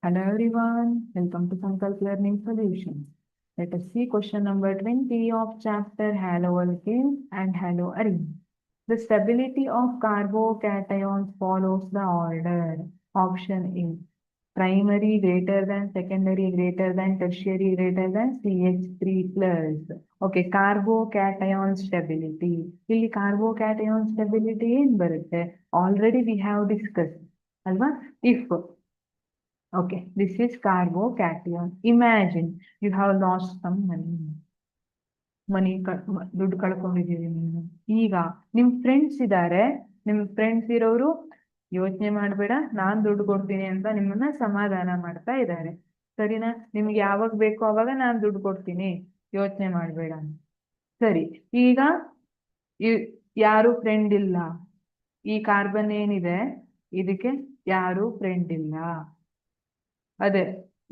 Hello everyone, welcome to Sankalp Learning Solutions. Let us see question number 20 of chapter Haloalkanes and Haloarenes. The stability of carbocations follows the order. Option A. Primary greater than secondary greater than tertiary greater than CH3 plus. Okay, carbocation stability. ಇಲ್ಲಿ carbocation stability ಏನ್ ಬರುತ್ತೆ? Already we have discussed. ಅಲ್ವಾ? If Okay, this is carbocation. Imagine you have lost some money. ದುಡ್ಡು ಕಳ್ಕೊಂಡಿದ್ದೀರಿ ನೀನು. ಈಗ ನಿಮ್ friends ಇದ್ದಾರೆ, ನಿಮ್ ಫ್ರೆಂಡ್ಸ್ ಇರೋರು ಯೋಚನೆ ಮಾಡ್ಬೇಡ, ನಾನ್ ದುಡ್ಡು ಕೊಡ್ತೀನಿ ಅಂತ ನಿಮ್ಮನ್ನ ಸಮಾಧಾನ ಮಾಡ್ತಾ ಇದ್ದಾರೆ. ಸರಿನಾ? ನಿಮ್ಗೆ ಯಾವಾಗ ಬೇಕೋ ಅವಾಗ ನಾನ್ ದುಡ್ಡು ಕೊಡ್ತೀನಿ, ಯೋಚನೆ ಮಾಡ್ಬೇಡ. ಸರಿ, ಈಗ ಯಾರು ಫ್ರೆಂಡ್ ಇಲ್ಲ. ಈ ಕಾರ್ಬನ್ ಏನಿದೆ ಇದಕ್ಕೆ ಯಾರು ಫ್ರೆಂಡ್ ಇಲ್ಲ. ಅದೇ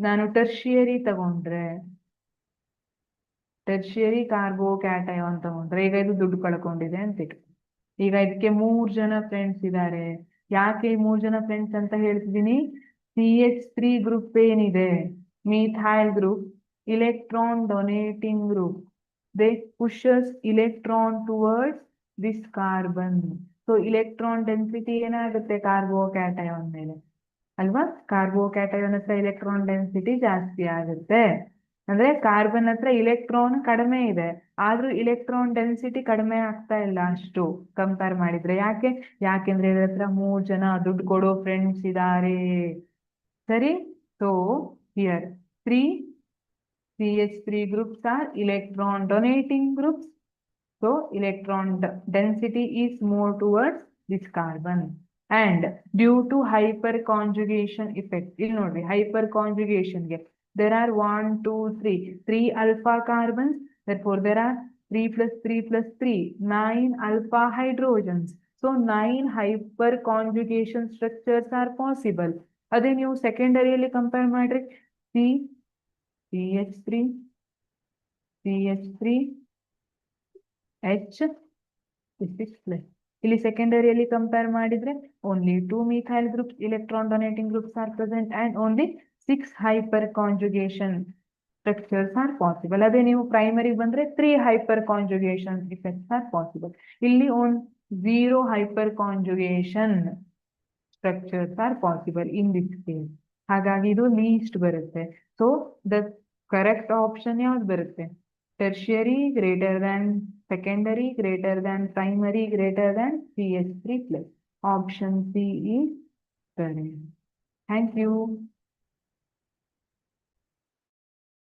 ನಾನು ಟರ್ಷಿಯರಿ ತಗೊಂಡ್ರೆ, ಟರ್ಷಿಯರಿ ಕಾರ್ಬೋಕ್ಯಾಟಯಾನ್ ತಗೊಂಡ್ರೆ ಈಗ ಇದು ದುಡ್ಡು ಕಳ್ಕೊಂಡಿದೆ ಅಂತ ಇಟ್ಟು. ಈಗ ಇದಕ್ಕೆ 3 ಜನ ಫ್ರೆಂಡ್ಸ್ ಇದ್ದಾರೆ. ಯಾಕೆ 3 ಜನ ಫ್ರೆಂಡ್ಸ್ ಅಂತ ಹೇಳ್ತಿದ್ದೀನಿ? CH3 ಗ್ರೂಪ್ ಏನಿದೆ, methyl group, electron donating group, they pushes electron towards this carbon. So electron density ಏನಾಗುತ್ತೆ ಕಾರ್ಬೋಕ್ಯಾಟಯಾನ್ ಮೇಲೆ, ಅಲ್ವಾ? ಕಾರ್ಬೋಕ್ಯಾಟಯಾನ್ ಹತ್ರ ಇಲೆಕ್ಟ್ರಾನ್ ಡೆನ್ಸಿಟಿ ಜಾಸ್ತಿ ಆಗುತ್ತೆ. ಅಂದ್ರೆ ಕಾರ್ಬನ್ ಹತ್ರ ಇಲೆಕ್ಟ್ರಾನ್ ಕಡಿಮೆ ಇದೆ, ಆದ್ರೂ ಇಲೆಕ್ಟ್ರಾನ್ ಡೆನ್ಸಿಟಿ ಕಡಿಮೆ ಆಗ್ತಾ ಇಲ್ಲ ಅಷ್ಟು ಕಂಪೇರ್ ಮಾಡಿದ್ರೆ. ಯಾಕೆಂದ್ರೆ ಇದ್ರ ಹತ್ರ 3 ಜನ ದುಡ್ಡು ಕೊಡೋ ಫ್ರೆಂಡ್ಸ್ ಇದ್ದಾರೆ. ಸರಿ, so here 3 CH3 groups are electron donating groups. So electron density is more towards this carbon. And due to hyperconjugation effect, ಇಲ್ಲಿ ನೋಡ್ರಿ hyperconjugation ಗೆ there are 1 2 3 alpha carbons, therefore there are 3 plus 3 plus 3 9 alpha hydrogens. So 9 hyperconjugation structures are possible. ಅದೇ ನೀವು ಸೆಕೆಂಡರಿಯಲ್ಲಿ compare ಮಾಡ್ರಿ, CH3 H 6+. ಇಲ್ಲಿ ಸೆಕೆಂಡರಿಯಲ್ಲಿ compare ಮಾಡಿದ್ರೆ only 2 methyl groups, electron donating groups are present and only 6 hyperconjugation structures are possible. ಅದೇ ನೀವು primary ಬಂದ್ರೆ 3 hyperconjugation effects are possible. ಇಲ್ಲಿ 0 hyperconjugation structures are possible in this case. ಹಾಗಾಗಿ ಇದು ಲೀಸ್ಟ್ ಬರುತ್ತೆ. ಸೊ ದ ಕರೆಕ್ಟ್ ಆಪ್ಷನ್ ಯಾವ್ದು ಬರುತ್ತೆ? Tertiary greater than secondary greater than primary greater than CH3+. Option C is correct. Thank you.